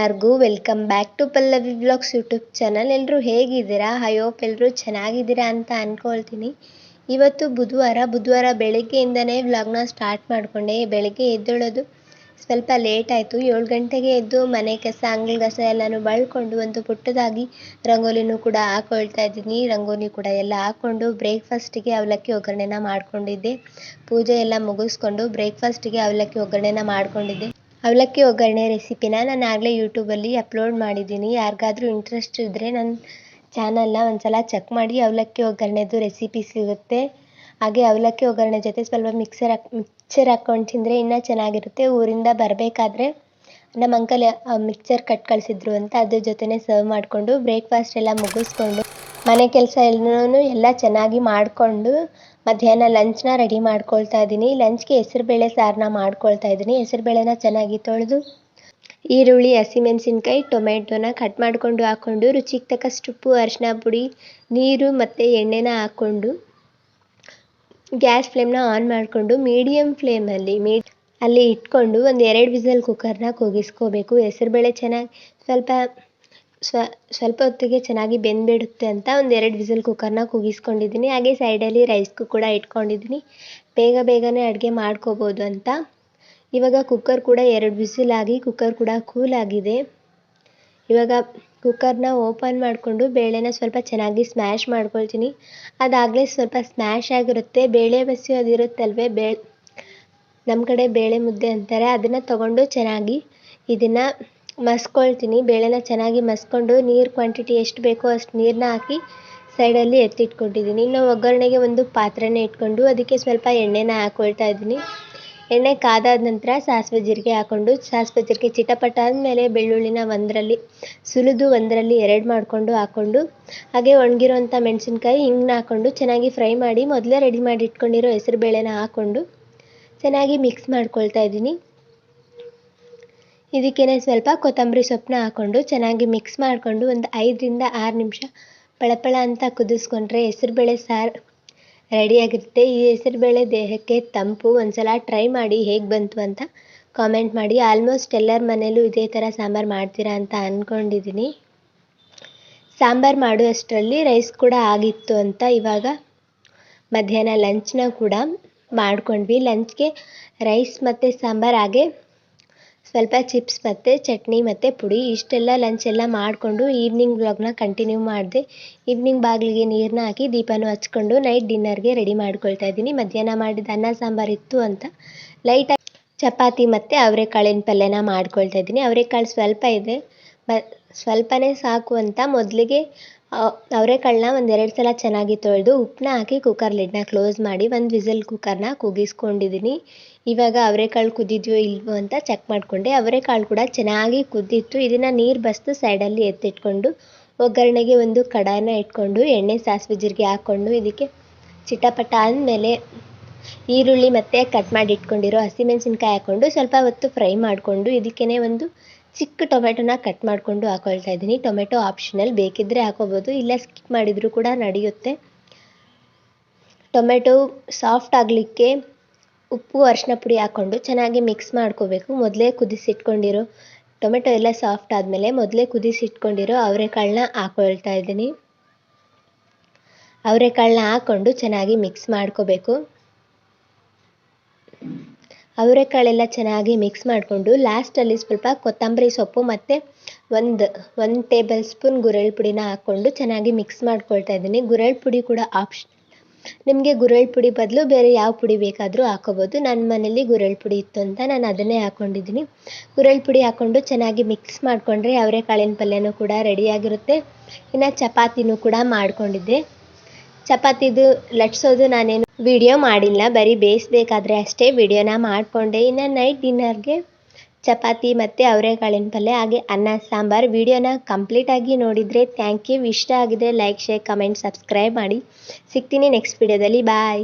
ಎಲ್ಲರಿಗೂ welcome back to Pallavi vlogs YouTube channel. ಎಲ್ಲರೂ ಹೇಗಿದ್ದೀರಾ? ಐ ಹೋಪ್ ಎಲ್ಲರೂ ಚೆನ್ನಾಗಿದ್ದೀರಾ ಅಂತ ಅಂದ್ಕೊಳ್ತೀನಿ. ಇವತ್ತು ಬುಧವಾರ ಬೆಳಗ್ಗೆಯಿಂದನೇ ವ್ಲಾಗ್ನ ಸ್ಟಾರ್ಟ್ ಮಾಡಿಕೊಂಡೆ. ಬೆಳಗ್ಗೆ ಎದ್ದೇಳೋದು ಸ್ವಲ್ಪ ಲೇಟ್ ಆಯಿತು. 7 ಗಂಟೆಗೆ ಎದ್ದು ಮನೆ ಕಸ ಅಂಗಳ ಕಸ ಎಲ್ಲನೂ ಬಳ್ಕೊಂಡು ಒಂದು ಪುಟ್ಟದಾಗಿ ರಂಗೋಲಿನೂ ಕೂಡ ಹಾಕ್ಕೊಳ್ತಾ ಇದ್ದೀನಿ. ರಂಗೋಲಿ ಕೂಡ ಎಲ್ಲ ಹಾಕ್ಕೊಂಡು ಬ್ರೇಕ್ಫಾಸ್ಟಿಗೆ ಅವಲಕ್ಕಿ ಒಗ್ಗರಣೆನ ಮಾಡ್ಕೊಂಡಿದ್ದೆ. ಪೂಜೆ ಎಲ್ಲ ಮುಗಿಸ್ಕೊಂಡು ಬ್ರೇಕ್ಫಾಸ್ಟಿಗೆ ಅವಲಕ್ಕಿ ಒಗ್ಗರಣೆನ ಮಾಡ್ಕೊಂಡಿದ್ದೆ. ಅವಲಕ್ಕಿ ಒಗ್ಗರಣೆ ರೆಸಿಪಿನ ನಾನು ಆಗಲೇ ಯೂಟ್ಯೂಬಲ್ಲಿ ಅಪ್ಲೋಡ್ ಮಾಡಿದ್ದೀನಿ. ಯಾರಿಗಾದ್ರೂ ಇಂಟ್ರೆಸ್ಟ್ ಇದ್ದರೆ ನನ್ನ ಚಾನಲ್ನ ಒಂದ್ಸಲ ಚೆಕ್ ಮಾಡಿ. ಅವಲಕ್ಕಿ ಒಗ್ಗರಣೆದು ರೆಸಿಪಿ ಸಿಗುತ್ತೆ. ಹಾಗೆ ಅವಲಕ್ಕಿ ಒಗ್ಗರಣೆ ಜೊತೆ ಸ್ವಲ್ಪ ಮಿಕ್ಸರ್ ಹಾಕ್ಕೊಂಡು ತಿಂದರೆ ಇನ್ನೂ ಚೆನ್ನಾಗಿರುತ್ತೆ. ಊರಿಂದ ಬರಬೇಕಾದ್ರೆ ನಮ್ಮ ಅಂಕಲ್ ಮಿಕ್ಸರ್ ಕಟ್ ಕಳಿಸಿದ್ರು ಅಂತ ಅದ್ರ ಜೊತೆನೇ ಸರ್ವ್ ಮಾಡಿಕೊಂಡು ಬ್ರೇಕ್ಫಾಸ್ಟ್ ಎಲ್ಲ ಮುಗಿಸ್ಕೊಂಡು ಮನೆ ಕೆಲಸ ಎಲ್ಲ ಚೆನ್ನಾಗಿ ಮಾಡಿಕೊಂಡು ಮಧ್ಯಾಹ್ನ ಲಂಚ್ನ ರೆಡಿ ಮಾಡ್ಕೊಳ್ತಾ ಇದ್ದೀನಿ. ಲಂಚ್ಗೆ ಹೆಸರುಬೇಳೆ ಸಾರನ್ನ ಮಾಡ್ಕೊಳ್ತಾ ಇದ್ದೀನಿ. ಹೆಸರುಬೇಳೆನ ಚೆನ್ನಾಗಿ ತೊಳೆದು ಈರುಳ್ಳಿ, ಹಸಿಮೆಣಸಿನ್ಕಾಯಿ, ಟೊಮೆಟೊನ ಕಟ್ ಮಾಡಿಕೊಂಡು ಹಾಕ್ಕೊಂಡು ರುಚಿಗೆ ತಕ್ಕಷ್ಟು ಉಪ್ಪು, ಅರಿಶಿನ ಪುಡಿ, ನೀರು ಮತ್ತು ಎಣ್ಣೆನ ಹಾಕ್ಕೊಂಡು ಗ್ಯಾಸ್ ಫ್ಲೇಮ್ನ ಆನ್ ಮಾಡಿಕೊಂಡು ಮೀಡಿಯಮ್ ಫ್ಲೇಮಲ್ಲಿ ಅಲ್ಲಿ ಇಟ್ಕೊಂಡು ಒಂದು 2 ವಿಸಲ್ ಕುಕ್ಕರ್ನ ಕೂಗಿಸ್ಕೋಬೇಕು. ಹೆಸರುಬೇಳೆ ಚೆನ್ನಾಗಿ ಸ್ವಲ್ಪ ಹೊತ್ತಿಗೆ ಚೆನ್ನಾಗಿ ಬೆಂದ್ಬಿಡುತ್ತೆ ಅಂತ ಒಂದು 2 ವಿಸಲ್ ಕುಕ್ಕರ್ನ ಕೂಗಿಸ್ಕೊಂಡಿದ್ದೀನಿ. ಹಾಗೆ ಸೈಡಲ್ಲಿ ರೈಸ್ಗೂ ಕೂಡ ಇಟ್ಕೊಂಡಿದ್ದೀನಿ. ಬೇಗನೆ ಅಡುಗೆ ಮಾಡ್ಕೋಬೋದು ಅಂತ. ಇವಾಗ ಕುಕ್ಕರ್ ಕೂಡ 2 ವಿಸಿಲ್ ಆಗಿ ಕುಕ್ಕರ್ ಕೂಡ ಕೂಲ್ ಆಗಿದೆ. ಇವಾಗ ಕುಕ್ಕರ್ನ ಓಪನ್ ಮಾಡಿಕೊಂಡು ಬೇಳೆನ ಸ್ವಲ್ಪ ಚೆನ್ನಾಗಿ ಸ್ಮ್ಯಾಶ್ ಮಾಡ್ಕೊಳ್ತೀನಿ. ಅದಾಗಲೇ ಸ್ವಲ್ಪ ಸ್ಮ್ಯಾಶ್ ಆಗಿರುತ್ತೆ. ಬೇಳೆ ಬಸಿಯೋದಿರುತ್ತಲ್ವೇ, ನಮ್ಮ ಕಡೆ ಬೇಳೆ ಮುದ್ದೆ ಅಂತಾರೆ, ಅದನ್ನು ತೊಗೊಂಡು ಚೆನ್ನಾಗಿ ಇದನ್ನು ಮಸ್ಕೊಳ್ತೀನಿ. ಬೇಳೆನ ಚೆನ್ನಾಗಿ ಮಸ್ಕೊಂಡು ನೀರು ಕ್ವಾಂಟಿಟಿ ಎಷ್ಟು ಬೇಕೋ ಅಷ್ಟು ನೀರನ್ನ ಹಾಕಿ ಸೈಡಲ್ಲಿ ಎತ್ತಿಟ್ಕೊಂಡಿದ್ದೀನಿ. ಇನ್ನು ಒಗ್ಗರಣೆಗೆ ಒಂದು ಪಾತ್ರೆನ ಇಟ್ಕೊಂಡು ಅದಕ್ಕೆ ಸ್ವಲ್ಪ ಎಣ್ಣೆನ ಹಾಕ್ಕೊಳ್ತಾ ಇದ್ದೀನಿ. ಎಣ್ಣೆ ಕಾದಾದ ನಂತರ ಸಾಸಿವೆ ಜೀರಿಗೆ ಹಾಕ್ಕೊಂಡು ಸಾಸಿವೆ ಜೀರಿಗೆ ಚಿಟಪಟ ಆದಮೇಲೆ ಬೆಳ್ಳುಳ್ಳಿನ ಸುಲಿದು ಒಂದರಲ್ಲಿ 2 ಮಾಡಿಕೊಂಡು ಹಾಕ್ಕೊಂಡು ಹಾಗೆ ಒಣಗಿರೋಂಥ ಮೆಣಸಿನ್ಕಾಯಿ, ಹಿಂಗನ್ನ ಹಾಕ್ಕೊಂಡು ಚೆನ್ನಾಗಿ ಫ್ರೈ ಮಾಡಿ ಮೊದಲೇ ರೆಡಿ ಮಾಡಿ ಇಟ್ಕೊಂಡಿರೋ ಹೆಸರುಬೇಳೆನ ಹಾಕ್ಕೊಂಡು ಚೆನ್ನಾಗಿ ಮಿಕ್ಸ್ ಮಾಡ್ಕೊಳ್ತಾ ಇದ್ದೀನಿ. ಇದಕ್ಕೇ ಸ್ವಲ್ಪ ಕೊತ್ತಂಬರಿ ಸೊಪ್ಪನ್ನ ಹಾಕ್ಕೊಂಡು ಚೆನ್ನಾಗಿ ಮಿಕ್ಸ್ ಮಾಡಿಕೊಂಡು ಒಂದು 5 ರಿಂದ 6 ನಿಮಿಷ ಪಳಪಳ ಅಂತ ಕುದಿಸ್ಕೊಂಡ್ರೆ ಹೆಸರುಬೇಳೆ ಸಾರು ರೆಡಿಯಾಗಿರುತ್ತೆ. ಈ ಹೆಸರುಬೇಳೆ ದೇಹಕ್ಕೆ ತಂಪು. ಒಂದ್ಸಲ ಟ್ರೈ ಮಾಡಿ ಹೇಗೆ ಬಂತು ಅಂತ ಕಾಮೆಂಟ್ ಮಾಡಿ. ಆಲ್ಮೋಸ್ಟ್ ಎಲ್ಲರ ಮನೇಲೂ ಇದೇ ಥರ ಸಾಂಬಾರು ಮಾಡ್ತೀರಾ ಅಂತ ಅಂದ್ಕೊಂಡಿದ್ದೀನಿ. ಸಾಂಬಾರು ಮಾಡುವಷ್ಟರಲ್ಲಿ ರೈಸ್ ಕೂಡ ಆಗಿತ್ತು ಅಂತ ಇವಾಗ ಮಧ್ಯಾಹ್ನ ಲಂಚ್ನ ಕೂಡ ಮಾಡ್ಕೊಂಡ್ವಿ. ಲಂಚ್ಗೆ ರೈಸ್ ಮತ್ತು ಸಾಂಬಾರು, ಹಾಗೆ ಸ್ವಲ್ಪ ಚಿಪ್ಸ್ ಮತ್ತು ಚಟ್ನಿ ಮತ್ತು ಪುಡಿ, ಇಷ್ಟೆಲ್ಲ ಲಂಚ್ ಎಲ್ಲ ಮಾಡಿಕೊಂಡು ಈವ್ನಿಂಗ್ ವ್ಲಾಗ್ನ ಕಂಟಿನ್ಯೂ ಮಾಡಿದೆ. ಈವ್ನಿಂಗ್ ಬಾಗಿಲಿಗೆ ನೀರನ್ನ ಹಾಕಿ ದೀಪನೂ ಹಚ್ಕೊಂಡು ನೈಟ್ ಡಿನ್ನರ್ಗೆ ರೆಡಿ ಮಾಡ್ಕೊಳ್ತಾ ಇದ್ದೀನಿ. ಮಧ್ಯಾಹ್ನ ಮಾಡಿದ ಅನ್ನ ಸಾಂಬಾರು ಇತ್ತು ಅಂತ ಲೈಟಾಗಿ ಚಪಾತಿ ಮತ್ತು ಅವರೆಕಾಳಿನ ಪಲ್ಯನ ಮಾಡ್ಕೊಳ್ತಾ ಇದ್ದೀನಿ. ಅವರೆಕಾಳು ಸ್ವಲ್ಪ ಇದೆ, ಸ್ವಲ್ಪನೇ ಸಾಕು ಅಂತ ಮೊದಲಿಗೆ ಅವರೆಕಾಳನ್ನ ಒಂದು 2 ಸಲ ಚೆನ್ನಾಗಿ ತೊಳೆದು ಉಪ್ಪನ್ನ ಹಾಕಿ ಕುಕ್ಕರ್ ಲಿಡ್ನ ಕ್ಲೋಸ್ ಮಾಡಿ 1 ವಿಸಲ್ ಕುಕ್ಕರ್ನ ಕೂಗಿಸ್ಕೊಂಡಿದ್ದೀನಿ. ಇವಾಗ ಅವರೆಕಾಳು ಕುದ್ದಿದೆಯೋ ಇಲ್ವೋ ಅಂತ ಚೆಕ್ ಮಾಡಿಕೊಂಡೆ. ಅವರೆಕಾಳು ಕೂಡ ಚೆನ್ನಾಗಿ ಕುದ್ದಿತ್ತು. ಇದನ್ನು ನೀರು ಬಸ್ದು ಸೈಡಲ್ಲಿ ಎತ್ತಿಟ್ಕೊಂಡು ಒಗ್ಗರಣೆಗೆ ಒಂದು ಕಡಾಯಿನ ಇಟ್ಕೊಂಡು ಎಣ್ಣೆ, ಸಾಸಿವೆ ಜೀರಿಗೆ ಹಾಕ್ಕೊಂಡು ಇದಕ್ಕೆ ಚಿಟಪಟ ಆದಮೇಲೆ ಈರುಳ್ಳಿ ಮತ್ತು ಕಟ್ ಮಾಡಿ ಇಟ್ಕೊಂಡಿರೋ ಹಸಿಮೆಣಸಿನ್ಕಾಯಿ ಹಾಕ್ಕೊಂಡು ಸ್ವಲ್ಪ ಹೊತ್ತು ಫ್ರೈ ಮಾಡಿಕೊಂಡು ಇದಕ್ಕೇ ಒಂದು ಚಿಕ್ಕ ಟೊಮೆಟೊನ ಕಟ್ ಮಾಡಿಕೊಂಡು ಹಾಕ್ಕೊಳ್ತಾ ಇದ್ದೀನಿ. ಟೊಮೆಟೊ ಆಪ್ಷನಲ್, ಬೇಕಿದ್ದರೆ ಹಾಕೋಬೋದು, ಇಲ್ಲ ಸ್ಕಿಪ್ ಮಾಡಿದರೂ ಕೂಡ ನಡೆಯುತ್ತೆ. ಟೊಮೆಟೊ ಸಾಫ್ಟ್ ಆಗಲಿಕ್ಕೆ ಉಪ್ಪು, ಅರಿಶಿನ ಪುಡಿ ಹಾಕ್ಕೊಂಡು ಚೆನ್ನಾಗಿ ಮಿಕ್ಸ್ ಮಾಡ್ಕೋಬೇಕು. ಮೊದಲೇ ಕುದಿಸಿಟ್ಕೊಂಡಿರೋ ಟೊಮೆಟೊ ಎಲ್ಲ ಸಾಫ್ಟ್ ಆದಮೇಲೆ ಮೊದಲೇ ಕುದಿಸಿಟ್ಕೊಂಡಿರೋ ಅವರೆಕಾಳನ್ನ ಹಾಕ್ಕೊಳ್ತಾ ಇದ್ದೀನಿ. ಅವರೆಕಾಳನ್ನ ಹಾಕ್ಕೊಂಡು ಚೆನ್ನಾಗಿ ಮಿಕ್ಸ್ ಮಾಡ್ಕೋಬೇಕು. ಅವರೆಕಾಳೆಲ್ಲ ಚೆನ್ನಾಗಿ ಮಿಕ್ಸ್ ಮಾಡಿಕೊಂಡು ಲಾಸ್ಟಲ್ಲಿ ಸ್ವಲ್ಪ ಕೊತ್ತಂಬರಿ ಸೊಪ್ಪು ಮತ್ತು ಒಂದು ಟೇಬಲ್ ಸ್ಪೂನ್ ಗುರೆಳ್ ಪುಡಿನ ಹಾಕ್ಕೊಂಡು ಚೆನ್ನಾಗಿ ಮಿಕ್ಸ್ ಮಾಡ್ಕೊಳ್ತಾ ಇದ್ದೀನಿ. ಗುರೆಳ್ ಪುಡಿ ಕೂಡ ಆಪ್ಷನ್, ನಿಮಗೆ ಗುರೆಳ್ ಪುಡಿ ಬದಲು ಬೇರೆ ಯಾವ ಪುಡಿ ಬೇಕಾದರೂ ಹಾಕೋಬೋದು. ನನ್ನ ಮನೇಲಿ ಗುರೆಳ್ ಪುಡಿ ಇತ್ತು ಅಂತ ನಾನು ಅದನ್ನೇ ಹಾಕ್ಕೊಂಡಿದ್ದೀನಿ. ಗುರೆಳ್ ಪುಡಿ ಹಾಕ್ಕೊಂಡು ಚೆನ್ನಾಗಿ ಮಿಕ್ಸ್ ಮಾಡಿಕೊಂಡ್ರೆ ಅವರೆಕಾಳಿನ ಪಲ್ಯನೂ ಕೂಡ ರೆಡಿಯಾಗಿರುತ್ತೆ. ಇನ್ನು ಚಪಾತಿನೂ ಕೂಡ ಮಾಡ್ಕೊಂಡಿದ್ದೆ. ಚಪಾತಿದು ಲಟ್ಸೋದು ನಾನೇನು ವಿಡಿಯೋ ಮಾಡಿಲ್ಲ, ಬರೀ ಬೇಯಿಸ್ಬೇಕಾದ್ರೆ ಅಷ್ಟೇ ವಿಡಿಯೋನ ಮಾಡಿಕೊಂಡೆ. ಇನ್ನು ನೈಟ್ ಡಿನ್ನರ್ಗೆ ಚಪಾತಿ ಮತ್ತು ಅವರೆಕಾಳಿನ ಪಲ್ಯ ಹಾಗೆ ಅನ್ನ ಸಾಂಬಾರು. ವಿಡಿಯೋನ ಕಂಪ್ಲೀಟಾಗಿ ನೋಡಿದರೆ ಥ್ಯಾಂಕ್ ಯು. ಇಷ್ಟ ಆಗಿದ್ರೆ ಲೈಕ್, ಶೇರ್, ಕಮೆಂಟ್, ಸಬ್ಸ್ಕ್ರೈಬ್ ಮಾಡಿ. ಸಿಗ್ತೀನಿ ನೆಕ್ಸ್ಟ್ ವಿಡಿಯೋದಲ್ಲಿ. ಬಾಯ್.